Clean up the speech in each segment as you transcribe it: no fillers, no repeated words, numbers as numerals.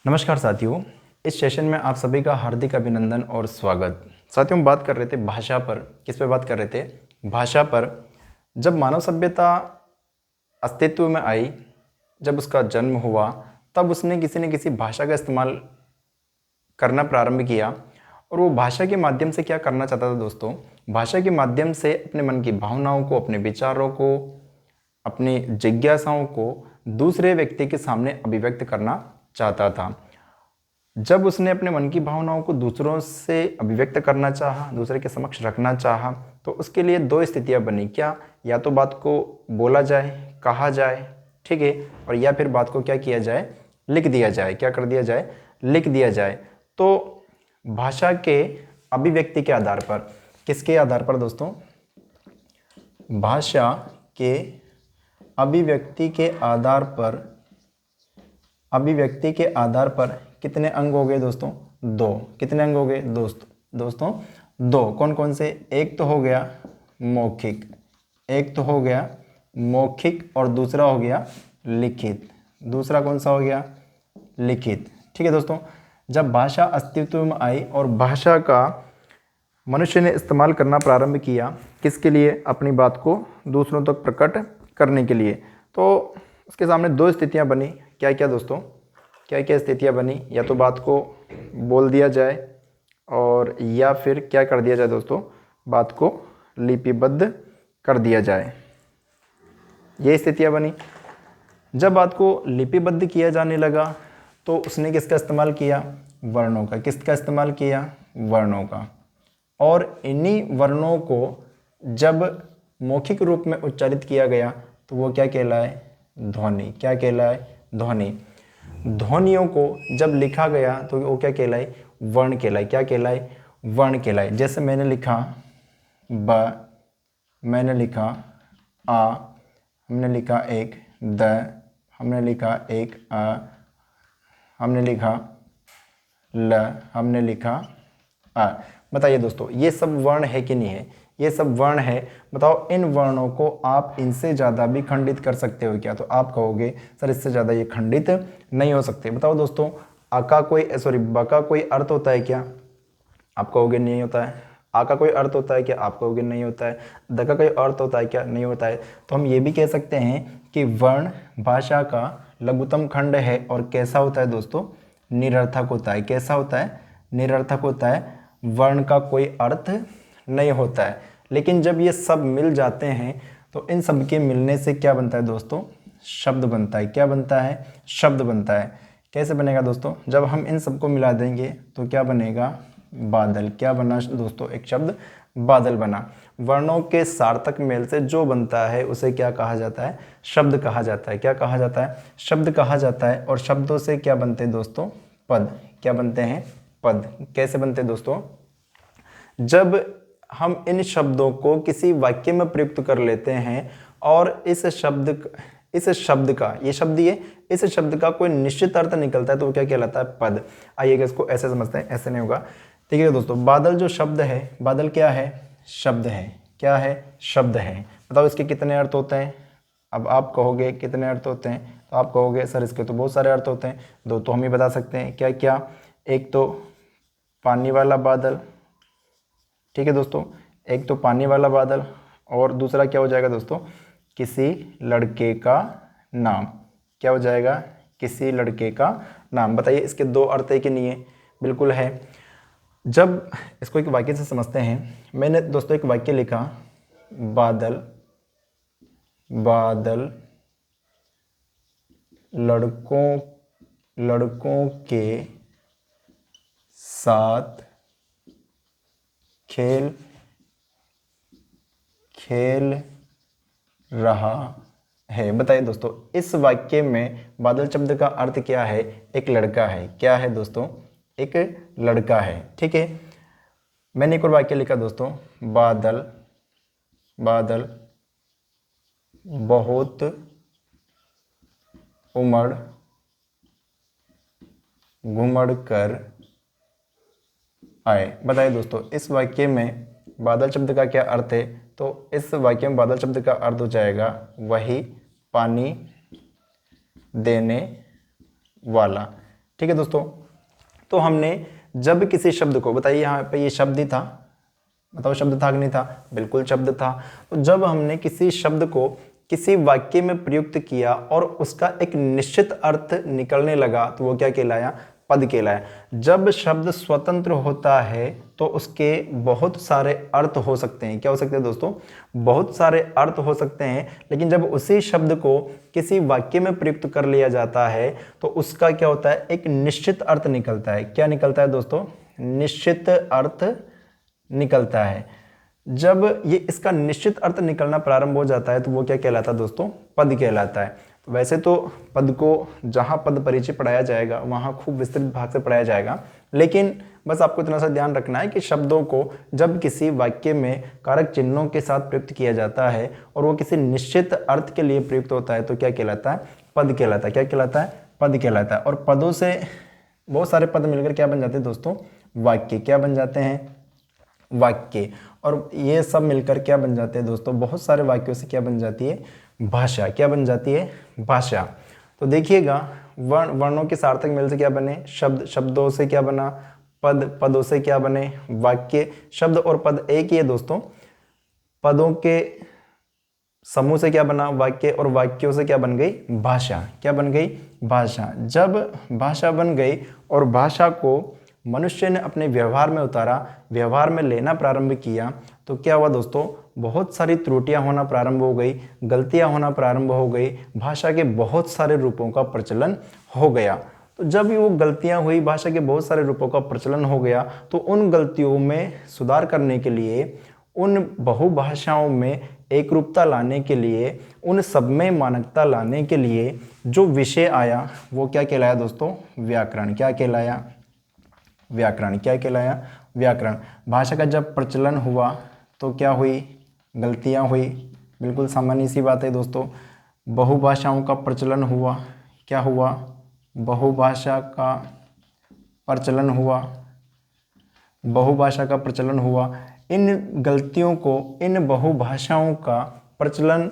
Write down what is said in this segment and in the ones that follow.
नमस्कार साथियों, इस सेशन में आप सभी का हार्दिक अभिनंदन और स्वागत। साथियों, हम बात कर रहे थे भाषा पर। किस पे बात कर रहे थे? भाषा पर। जब मानव सभ्यता अस्तित्व में आई, जब उसका जन्म हुआ, तब उसने किसी न किसी भाषा का इस्तेमाल करना प्रारंभ किया। और वो भाषा के माध्यम से क्या करना चाहता था दोस्तों? भाषा के माध्यम से अपने मन की भावनाओं को, अपने विचारों को, अपनी जिज्ञासाओं को दूसरे व्यक्ति के सामने अभिव्यक्त करना चाहता था। जब उसने अपने मन की भावनाओं को दूसरों से अभिव्यक्त करना चाहा, दूसरे के समक्ष रखना चाहा, तो उसके लिए दो स्थितियां बनी। क्या? या तो बात को बोला जाए, कहा जाए, ठीक है, और या फिर बात को क्या किया जाए, लिख दिया जाए। क्या कर दिया जाए? लिख दिया जाए। तो भाषा के अभिव्यक्ति के आधार पर, किसके आधार पर दोस्तों? भाषा के अभिव्यक्ति के आधार पर, अभिव्यक्ति के आधार पर कितने अंग हो गए दोस्तों? दो। कितने अंग हो गए दोस्तों? दो। कौन कौन से? एक तो हो गया मौखिक, एक तो हो गया मौखिक, और दूसरा हो गया लिखित। दूसरा कौन सा हो गया? लिखित। ठीक है दोस्तों, जब भाषा अस्तित्व में आई और भाषा का मनुष्य ने इस्तेमाल करना प्रारंभ किया, किसके लिए? अपनी बात को दूसरों तक प्रकट करने के लिए। तो उसके सामने दो स्थितियां बनी। क्या क्या दोस्तों? क्या क्या स्थितियां बनी? या तो बात को बोल दिया जाए, और या फिर क्या कर दिया जाए दोस्तों? बात को लिपिबद्ध कर दिया जाए। ये स्थितियां बनी। जब बात को लिपिबद्ध किया जाने लगा, तो उसने किसका इस्तेमाल किया? वर्णों का। किसका इस्तेमाल किया? वर्णों का। और इन्हीं वर्णों को जब मौखिक रूप में उच्चारित किया गया, तो वो क्या कहलाए? ध्वनि। क्या कहलाए? ध्वनि। ध्वनियों को जब लिखा गया, तो वो क्या कहलाए? वर्ण कहलाए। क्या कहलाए? वर्ण कहलाए। जैसे मैंने लिखा ब, मैंने लिखा आ, हमने लिखा एक द, हमने लिखा एक अ, हमने लिखा ल, हमने लिखा आ। बताइए दोस्तों, ये सब वर्ण है कि नहीं है? ये सब वर्ण है। बताओ, इन वर्णों को आप इनसे ज़्यादा भी खंडित कर सकते हो क्या? तो आप कहोगे सर इससे ज़्यादा ये खंडित नहीं हो सकते। बताओ दोस्तों, आ का कोई ब का कोई अर्थ होता है क्या? आप कहोगे नहीं होता है। आ का कोई अर्थ होता है क्या? आप कहोगे नहीं होता है। द का कोई अर्थ होता है क्या? नहीं होता है। तो हम ये भी कह सकते हैं कि वर्ण भाषा का लघुत्तम खंड है। और कैसा होता है दोस्तों? निरर्थक होता है। कैसा होता है? निरर्थक होता है। वर्ण का कोई अर्थ नहीं होता है। लेकिन जब ये सब मिल जाते हैं, तो इन सब के मिलने से क्या बनता है दोस्तों? शब्द बनता है। क्या बनता है? शब्द बनता है। कैसे बनेगा दोस्तों? जब हम इन सबको मिला देंगे, तो क्या बनेगा? बादल। क्या बना दोस्तों? एक शब्द बादल बना। वर्णों के सार्थक मेल से जो बनता है, उसे क्या कहा जाता है? शब्द कहा जाता है। क्या कहा जाता है? शब्द कहा जाता है। और शब्दों से क्या बनते हैं दोस्तों? पद। क्या बनते हैं? पद। कैसे बनते हैं दोस्तों? जब हम इन शब्दों को किसी वाक्य में प्रयुक्त कर लेते हैं, और इस शब्द का, ये शब्द, ये इस शब्द का कोई निश्चित अर्थ निकलता है, तो वो क्या कहलाता है? पद। आइएगा, इसको ऐसे समझते हैं, ऐसे नहीं होगा। ठीक है दोस्तों, बादल जो शब्द है, बादल क्या है? शब्द है। क्या है? शब्द है। बताओ इसके कितने अर्थ होते हैं? अब आप कहोगे कितने अर्थ होते हैं, तो आप कहोगे सर इसके तो बहुत सारे अर्थ होते हैं। दो तो हम ही बता सकते हैं। क्या क्या? एक तो पानी वाला बादल, ठीक है दोस्तों, एक तो पानी वाला बादल, और दूसरा क्या हो जाएगा दोस्तों? किसी लड़के का नाम। क्या हो जाएगा? किसी लड़के का नाम। बताइए इसके दो अर्थ है कि नहीं है? बिल्कुल है। जब इसको एक वाक्य से समझते हैं, मैंने दोस्तों एक वाक्य लिखा, बादल बादल लड़कों के साथ खेल रहा है। बताइए दोस्तों, इस वाक्य में बादल शब्द का अर्थ क्या है? एक लड़का है। क्या है दोस्तों? एक लड़का है। ठीक है। मैंने एक और वाक्य लिखा दोस्तों, बादल बहुत उमड़ घुमड़ कर आए। बताइए दोस्तों, इस वाक्य में बादल शब्द का क्या अर्थ है? तो इस वाक्य में बादल शब्द का अर्थ हो जाएगा वही पानी देने वाला। ठीक है दोस्तों। तो हमने जब किसी शब्द को, बताइए यहाँ पे ये शब्द ही था, बताओ शब्द था कि नहीं था? बिल्कुल शब्द था। तो जब हमने किसी शब्द को किसी वाक्य में प्रयुक्त किया और उसका एक निश्चित अर्थ निकलने लगा तो वो क्या कहलाया? पद कहलाया। जब शब्द स्वतंत्र होता है तो उसके बहुत सारे अर्थ हो सकते हैं। क्या हो सकते हैं दोस्तों? बहुत सारे अर्थ हो सकते हैं। लेकिन जब उसी शब्द को किसी वाक्य में प्रयुक्त कर लिया जाता है तो उसका क्या होता है? एक निश्चित अर्थ निकलता है। क्या निकलता है दोस्तों? निश्चित अर्थ निकलता है। जब ये इसका निश्चित अर्थ निकलना प्रारंभ हो जाता है तो वो क्या कहलाता है दोस्तों? पद कहलाता है। तो वैसे तो पद को जहाँ पद परिचय पढ़ाया जाएगा वहाँ खूब विस्तृत भाग से पढ़ाया जाएगा, लेकिन बस आपको इतना सा ध्यान रखना है कि शब्दों को जब किसी वाक्य में कारक चिन्हों के साथ प्रयुक्त किया जाता है और वो किसी निश्चित अर्थ के लिए प्रयुक्त होता है तो क्या कहलाता है? पद कहलाता है। क्या कहलाता है? पद कहलाता है। और पदों से बहुत सारे पद मिलकर क्या बन जाते हैं दोस्तों? वाक्य। क्या बन जाते हैं? वाक्य। और ये सब मिलकर क्या बन जाते हैं दोस्तों? बहुत सारे वाक्यों से क्या बन जाती है? भाषा। क्या बन जाती है? भाषा। तो देखिएगा, वर्णों के सार्थक मेल से क्या बने? शब्द। शब्दों से क्या बना? पद। पदों से क्या बने? वाक्य। शब्द और पद एक ही है दोस्तों। पदों के समूह से क्या बना? वाक्य। और वाक्यों से क्या बन गई? भाषा। क्या बन गई? भाषा। जब भाषा बन गई और भाषा को मनुष्य ने अपने व्यवहार में उतारा, व्यवहार में लेना प्रारंभ किया, तो क्या हुआ दोस्तों? बहुत सारी त्रुटियां होना प्रारंभ हो गई, गलतियां होना प्रारंभ हो गई, भाषा के बहुत सारे रूपों का प्रचलन हो गया। तो जब वो गलतियां हुई, भाषा के बहुत सारे रूपों का प्रचलन हो गया, तो उन गलतियों में सुधार करने के लिए, उन बहुभाषाओं में एकरूपता लाने के लिए, उन सब में मानकता लाने के लिए जो विषय आया वो क्या कहलाया दोस्तों? व्याकरण। क्या कहलाया? व्याकरण। क्या कहलाया? व्याकरण। भाषा का जब प्रचलन हुआ तो क्या हुई? गलतियां हुई। बिल्कुल सामान्य सी बात है दोस्तों। बहुभाषाओं का प्रचलन हुआ। क्या हुआ? बहुभाषा का प्रचलन हुआ। बहुभाषा का प्रचलन हुआ। इन गलतियों को, इन बहुभाषाओं का प्रचलन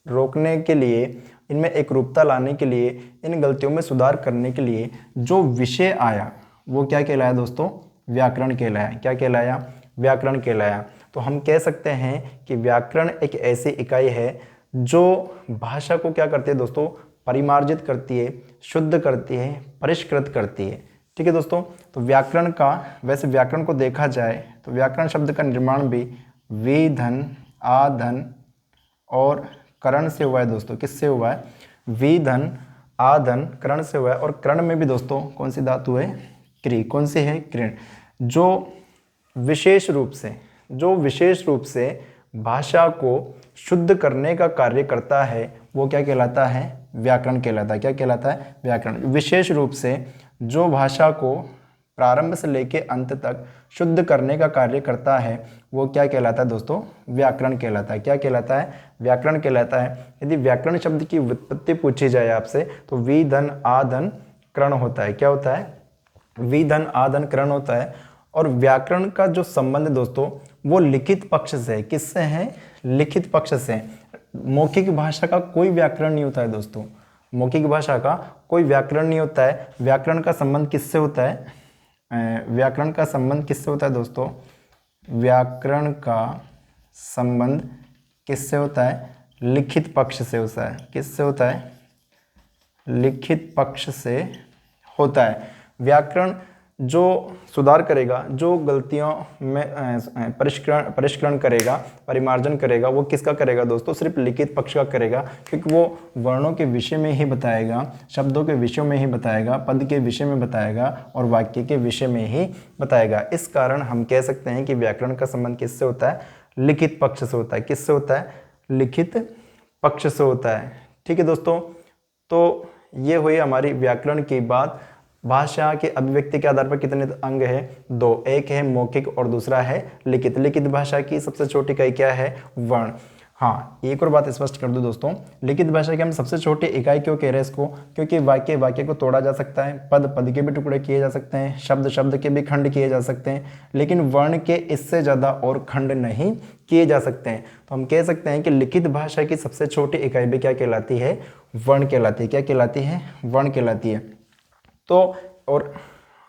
रोकने के लिए, इनमें एकरूपता लाने के लिए, इन गलतियों में सुधार करने के लिए जो विषय आया वो क्या कहलाया दोस्तों? व्याकरण कहलाया। क्या कहलाया? व्याकरण कहलाया। तो हम कह सकते हैं कि व्याकरण एक ऐसी इकाई है जो भाषा को क्या करती है दोस्तों? परिमार्जित करती है, शुद्ध करती है, परिष्कृत करती है। ठीक है दोस्तों। तो व्याकरण का, वैसे व्याकरण को देखा जाए तो व्याकरण शब्द का निर्माण भी वी धन आ धन और करण से हुआ है दोस्तों। किससे हुआ है? वी धन आ धन करण से हुआ है। और करण में भी दोस्तों कौन सी धातु है? क्री। कौन सी है? कृण। जो विशेष रूप से भाषा को शुद्ध करने का कार्य करता है वो क्या कहलाता है? व्याकरण कहलाता है। क्या कहलाता है? व्याकरण। विशेष रूप से जो भाषा को प्रारंभ से लेके अंत तक शुद्ध करने का कार्य करता है वो क्या कहलाता है दोस्तों? व्याकरण कहलाता है। क्या कहलाता है? व्याकरण कहलाता है। यदि व्याकरण शब्द की व्युत्पत्ति पूछी जाए आपसे तो वी धन आ धन करण होता है। क्या होता है? वी धन आ धन करण होता है। और व्याकरण का जो संबंध दोस्तों वो लिखित पक्ष से है। किससे है? लिखित पक्ष से। मौखिक भाषा का कोई व्याकरण नहीं होता है दोस्तों। मौखिक भाषा का कोई व्याकरण नहीं होता है। व्याकरण का संबंध किससे होता है? व्याकरण का संबंध किससे होता है दोस्तों? व्याकरण का संबंध किससे होता है? लिखित पक्ष से होता है। किससे होता है? लिखित पक्ष से होता है। व्याकरण जो सुधार करेगा, जो गलतियों में परिष्करण करेगा, परिमार्जन करेगा, वो किसका करेगा दोस्तों? सिर्फ लिखित पक्ष का करेगा, क्योंकि वो वर्णों के विषय में ही बताएगा, शब्दों के विषय में ही बताएगा, पद के विषय में बताएगा और वाक्य के विषय में ही बताएगा। इस कारण हम कह सकते हैं कि व्याकरण का संबंध किससे होता है? लिखित पक्ष से होता है। किससे होता है? लिखित पक्ष से होता है। ठीक है दोस्तों। तो ये हुई हमारी व्याकरण की बात। भाषा के अभिव्यक्ति के आधार पर कितने अंग है? 2। एक है मौखिक और दूसरा है लिखित। लिखित भाषा की सबसे छोटी इकाई क्या है? वर्ण। हाँ, एक और बात स्पष्ट कर दूं दोस्तों, लिखित भाषा की हम सबसे छोटी इकाई क्यों कह रहे हैं इसको? क्योंकि वाक्य को तोड़ा जा सकता है, पद के भी टुकड़े किए जा सकते हैं, शब्द के भी खंड किए जा सकते हैं, लेकिन वर्ण के इससे ज़्यादा और खंड नहीं किए जा सकते हैं। तो हम कह सकते हैं कि लिखित भाषा की सबसे छोटी इकाई भी क्या कहलाती है? वर्ण कहलाती है। क्या कहलाती है? वर्ण कहलाती है। तो और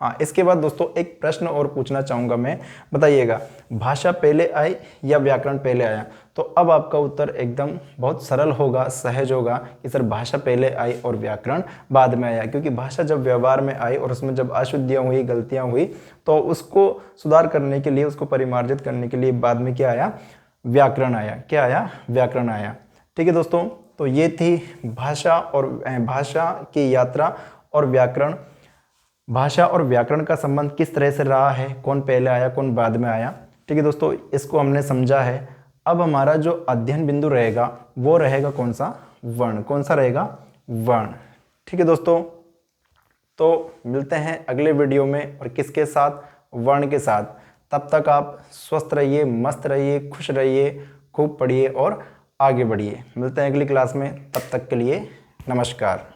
हाँ, इसके बाद दोस्तों एक प्रश्न और पूछना चाहूँगा मैं, बताइएगा भाषा पहले आई या व्याकरण पहले आया? तो अब आपका उत्तर एकदम बहुत सरल होगा, सहज होगा कि सर भाषा पहले आई और व्याकरण बाद में आया, क्योंकि भाषा जब व्यवहार में आई और उसमें जब अशुद्धियाँ हुई, गलतियाँ हुई, तो उसको सुधार करने के लिए, उसको परिमार्जित करने के लिए बाद में क्या आया? व्याकरण आया। क्या आया? व्याकरण आया। ठीक है दोस्तों, तो ये थी भाषा की यात्रा और व्याकरण। भाषा और व्याकरण का संबंध किस तरह से रहा है, कौन पहले आया कौन बाद में आया। ठीक है दोस्तों, इसको हमने समझा है। अब हमारा जो अध्ययन बिंदु रहेगा वो रहेगा कौन सा? वर्ण। कौन सा रहेगा? वर्ण। ठीक है दोस्तों, तो मिलते हैं अगले वीडियो में, और किसके साथ? वर्ण के साथ। तब तक आप स्वस्थ रहिए, मस्त रहिए, खुश रहिए, खूब पढ़िए और आगे बढ़िए। मिलते हैं अगली क्लास में, तब तक के लिए नमस्कार।